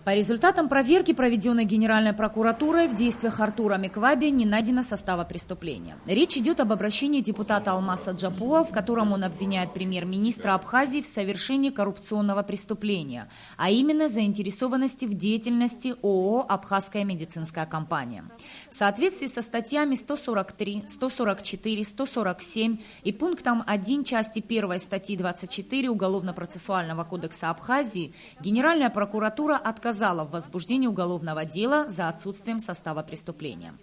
По результатам проверки, проведенной Генеральной прокуратурой, в действиях Артура Микваби не найдено состава преступления. Речь идет об обращении депутата Алмаса Джапуа, в котором он обвиняет премьер-министра Абхазии в совершении коррупционного преступления, а именно заинтересованности в деятельности ООО «Абхазская медицинская компания». В соответствии со статьями 143, 144, 147 и пунктом 1 части 1 статьи 24 Уголовно-процессуального кодекса Абхазии, Генеральная прокуратура отказала в возбуждении уголовного дела за отсутствием состава преступления.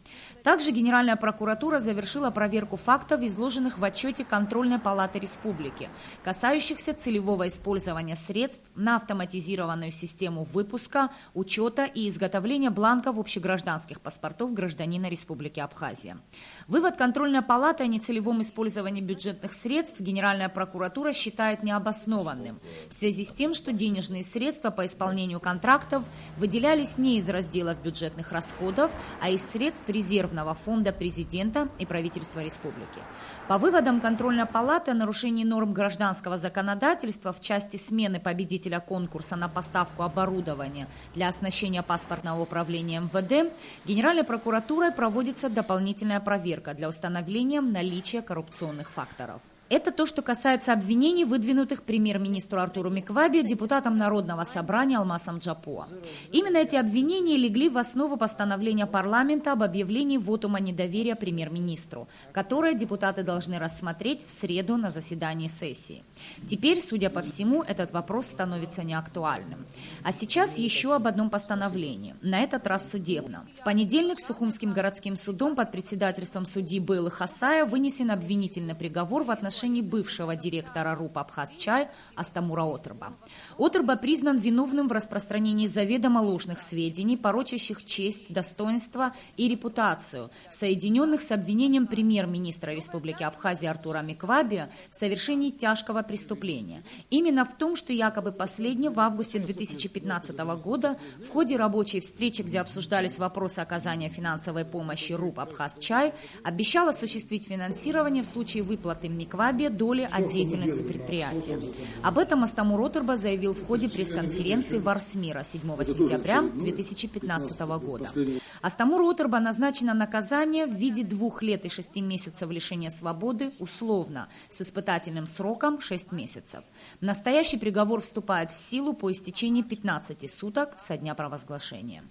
Также Генеральная прокуратура завершила проверку фактов, изложенных в отчете Контрольной палаты республики, касающихся целевого использования средств на автоматизированную систему выпуска, учета и изготовления бланков общегражданских паспортов гражданина Республики Абхазия. Вывод Контрольной палаты о нецелевом использовании бюджетных средств Генеральная прокуратура считает необоснованным в связи с тем, что денежные средства по исполнению контрактов выделялись не из разделов бюджетных расходов, а из средств резервного фонда президента и правительства республики. По выводам Контрольной палаты о нарушении норм гражданского законодательства в части смены победителя конкурса на поставку оборудования для оснащения паспортного управления МВД, Генеральной прокуратурой проводится дополнительная проверка для установления наличия коррупционных факторов. Это то, что касается обвинений, выдвинутых премьер-министру Артуру Микваби депутатом Народного собрания Алмасом Джапуа. Именно эти обвинения легли в основу постановления парламента об объявлении вотума недоверия премьер-министру, которое депутаты должны рассмотреть в среду на заседании сессии. Теперь, судя по всему, этот вопрос становится неактуальным. А сейчас еще об одном постановлении, на этот раз судебном. В понедельник Сухумским городским судом под председательством судьи Бейлы Хасая вынесен обвинительный приговор в отношении бывшего директора РУП «Абхазчай» Астамура Отырба. Отырба признан виновным в распространении заведомо ложных сведений, порочащих честь, достоинство и репутацию, соединенных с обвинением премьер-министра Республики Абхазия Артура Микваби в совершении тяжкого преступления. Именно в том, что якобы последний в августе 2015 года в ходе рабочей встречи, где обсуждались вопросы оказания финансовой помощи РУП «Абхазчай», обещал осуществить финансирование в случае выплаты Микваби доли от деятельности предприятия. Об этом Астамур Отырба заявил в ходе пресс-конференции в Арсмира 7 сентября 2015 года. Астамуру Отырба назначено наказание в виде 2 лет и 6 месяцев лишения свободы условно, с испытательным сроком 6 месяцев. Настоящий приговор вступает в силу по истечении 15 суток со дня провозглашения.